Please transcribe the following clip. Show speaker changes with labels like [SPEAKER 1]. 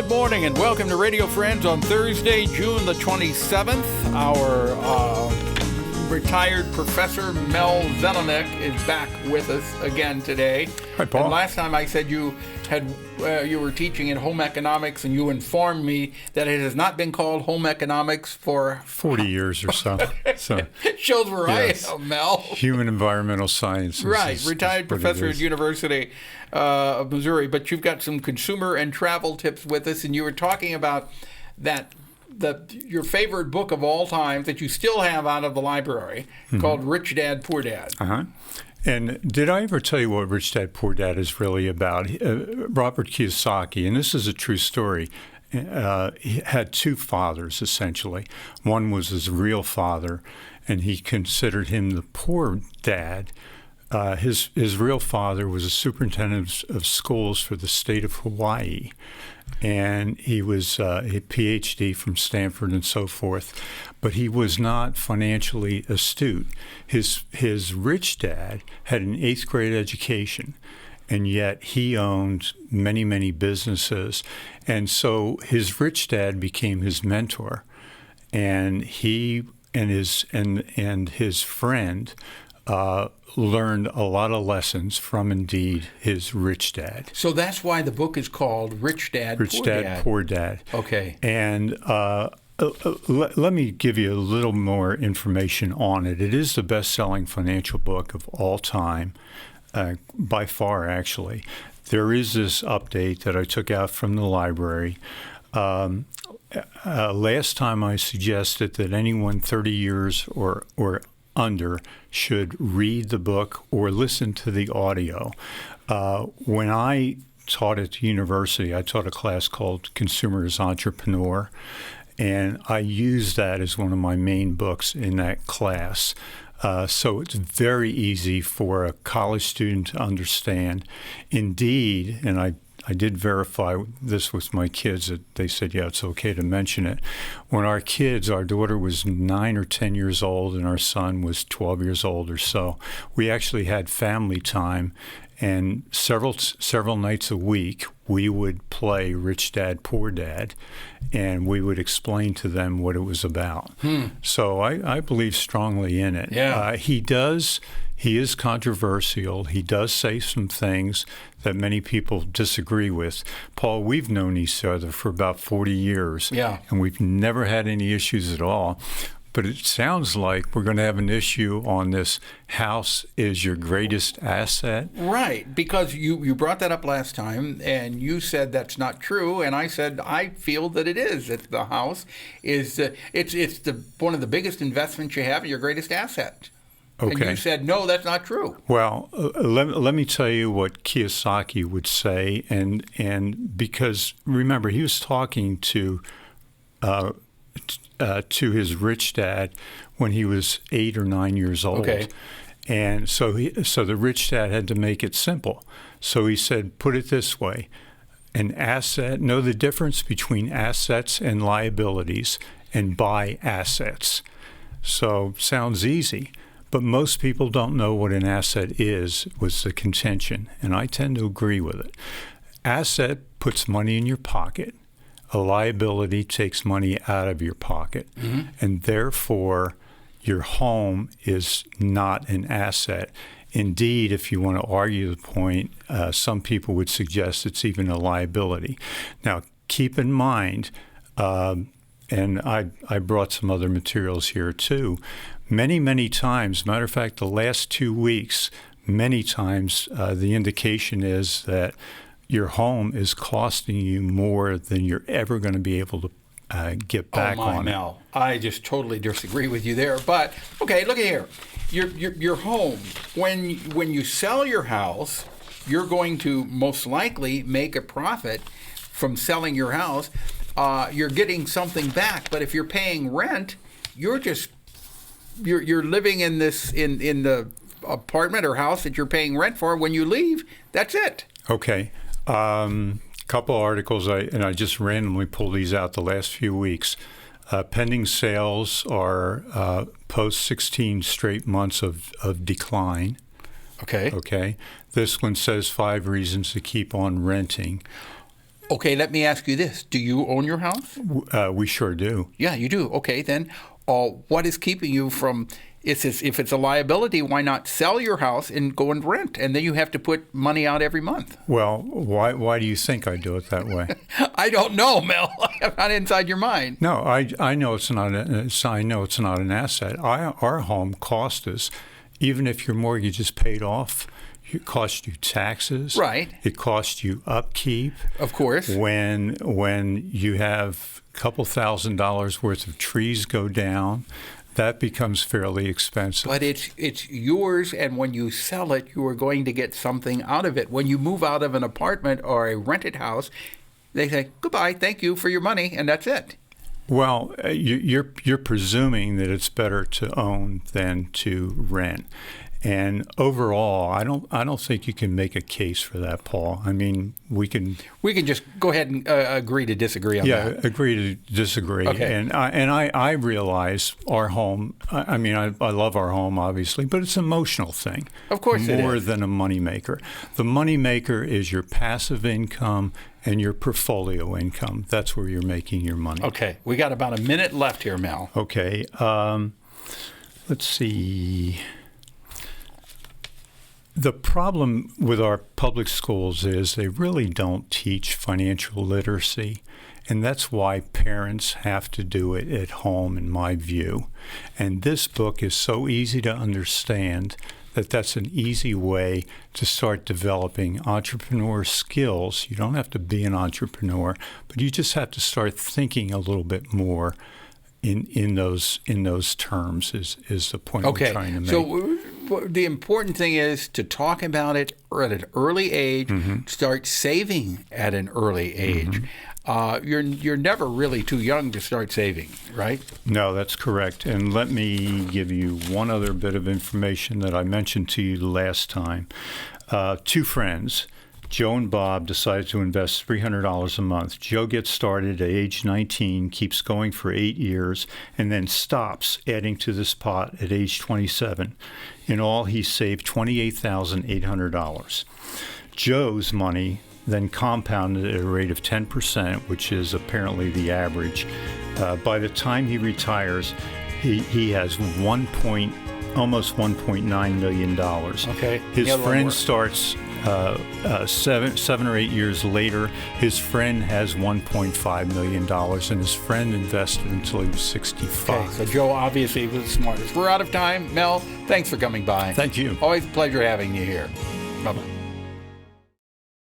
[SPEAKER 1] Good morning and welcome to Radio Friends on Thursday, June the 27th. Our retired professor Mel Zelenak is back with us again today.
[SPEAKER 2] Hi, Paul.
[SPEAKER 1] And last time I said you were teaching in home economics, and you informed me that it has not been called home economics for
[SPEAKER 2] 40 years or so. So
[SPEAKER 1] shows where
[SPEAKER 2] yes.
[SPEAKER 1] I am, Mel.
[SPEAKER 2] Human environmental sciences.
[SPEAKER 1] Right, retired professor at University of Missouri. But you've got some consumer and travel tips with us, and you were talking about your favorite book of all time that you still have out of the library called Rich Dad, Poor Dad.
[SPEAKER 2] Uh-huh. And did I ever tell you what Rich Dad, Poor Dad is really about? Robert Kiyosaki, and this is a true story, he had two fathers, essentially. One was his real father, and he considered him the poor dad. His real father was a superintendent of schools for the state of Hawaii, and he was a PhD from Stanford and so forth, but he was not financially astute. His rich dad had an 8th grade education, and yet he owned many, many businesses, and so his rich dad became his mentor, and he and his friend learned a lot of lessons from, indeed, his rich dad.
[SPEAKER 1] So that's why the book is called Rich Dad, Poor Dad.
[SPEAKER 2] Poor Dad.
[SPEAKER 1] Okay.
[SPEAKER 2] And let me give you a little more information on it. It is the best-selling financial book of all time, by far, actually. There is this update that I took out from the library. Last time I suggested that anyone 30 years or under should read the book or listen to the audio. When I taught at the university, I taught a class called Consumer as Entrepreneur, and I used that as one of my main books in that class. So it's very easy for a college student to understand. Indeed, and I did verify this with my kids, that they said, yeah, it's okay to mention it. When our daughter was 9 or 10 years old and our son was 12 years old or so, we actually had family time, and several nights a week we would play Rich Dad, Poor Dad, and we would explain to them what it was about. So I believe strongly in it.
[SPEAKER 1] Yeah.
[SPEAKER 2] He is controversial. He does say some things that many people disagree with. Paul, we've known each other for about 40 years, and we've never had any issues at all. But it sounds like we're going to have an issue on this house is your greatest asset.
[SPEAKER 1] Right, because you brought that up last time, and you said that's not true, and I said I feel that it is. That the house is it's one of the biggest investments you have and your greatest asset.
[SPEAKER 2] Okay.
[SPEAKER 1] And you said, no, that's not true.
[SPEAKER 2] Well, let me tell you what Kiyosaki would say, and because, remember, he was talking to his rich dad when he was 8 or 9 years old.
[SPEAKER 1] Okay.
[SPEAKER 2] And so the rich dad had to make it simple. So he said, put it this way, an asset, know the difference between assets and liabilities, and buy assets. So sounds easy. But most people don't know what an asset is, was the contention, and I tend to agree with it. Asset puts money in your pocket. A liability takes money out of your pocket, and therefore your home is not an asset. Indeed, if you want to argue the point, some people would suggest it's even a liability. Now, keep in mind, and I brought some other materials here too, many times, matter of fact, the last 2 weeks, many times the indication is that your home is costing you more than you're ever going to be able to get back on.
[SPEAKER 1] Mel, I just totally disagree with you there. But okay, look at here, your home. When you sell your house, you're going to most likely make a profit from selling your house. You're getting something back. But if you're paying rent, you're living in the apartment or house that you're paying rent for. When you leave, that's it.
[SPEAKER 2] Okay. Couple articles, I just randomly pulled these out the last few weeks. Pending sales are post 16 straight months of decline.
[SPEAKER 1] Okay.
[SPEAKER 2] Okay. This one says 5 reasons to keep on renting.
[SPEAKER 1] Okay, let me ask you this. Do you own your house?
[SPEAKER 2] We sure do.
[SPEAKER 1] Yeah, you do. Okay, then what is keeping you from, if it's a liability, why not sell your house and go and rent? And then you have to put money out every month.
[SPEAKER 2] Well, why do you think I do it that way?
[SPEAKER 1] I don't know, Mel. I'm not inside your mind.
[SPEAKER 2] No, I know it's not. I know it's not an asset. Our home cost us, even if your mortgage is paid off, it costs you taxes.
[SPEAKER 1] Right.
[SPEAKER 2] It costs you upkeep.
[SPEAKER 1] Of course.
[SPEAKER 2] When you have a couple $1,000s worth of trees go down, that becomes fairly expensive.
[SPEAKER 1] But it's yours, and when you sell it, you are going to get something out of it. When you move out of an apartment or a rented house, they say, goodbye, thank you for your money, and that's it.
[SPEAKER 2] Well, you're presuming that it's better to own than to rent. And overall, I don't think you can make a case for that, Paul. I mean, we can
[SPEAKER 1] just go ahead and agree to disagree on that.
[SPEAKER 2] Yeah, agree to disagree.
[SPEAKER 1] Okay.
[SPEAKER 2] And I realize our home. I mean, I love our home, obviously, but it's an emotional thing.
[SPEAKER 1] Of course, it is.
[SPEAKER 2] More than a moneymaker. The moneymaker is your passive income and your portfolio income. That's where you're making your money.
[SPEAKER 1] Okay, we got about a minute left here, Mel.
[SPEAKER 2] Okay. Let's see. The problem with our public schools is they really don't teach financial literacy, and that's why parents have to do it at home, in my view. And this book is so easy to understand that that's an easy way to start developing entrepreneur skills. You don't have to be an entrepreneur, but you just have to start thinking a little bit more in those terms is the point we're trying to make.
[SPEAKER 1] So the important thing is to talk about it at an early age, start saving at an early age. You're never really too young to start saving, right?
[SPEAKER 2] No, that's correct. And let me give you one other bit of information that I mentioned to you last time. Two friends, Joe and Bob, decided to invest $300 a month. Joe gets started at age 19, keeps going for 8 years, and then stops adding to this pot at age 27. In all, he saved $28,800. Joe's money then compounded at a rate of 10%, which is apparently the average. By the time he retires, he has almost $1.9 million.
[SPEAKER 1] Okay.
[SPEAKER 2] His friend starts 7 or 8 years later. His friend has $1.5 million, and his friend invested until he was 65.
[SPEAKER 1] Okay, so Joe obviously was the smartest. We're out of time. Mel, thanks for coming by.
[SPEAKER 2] Thank you.
[SPEAKER 1] Always a pleasure having you here. Bye-bye.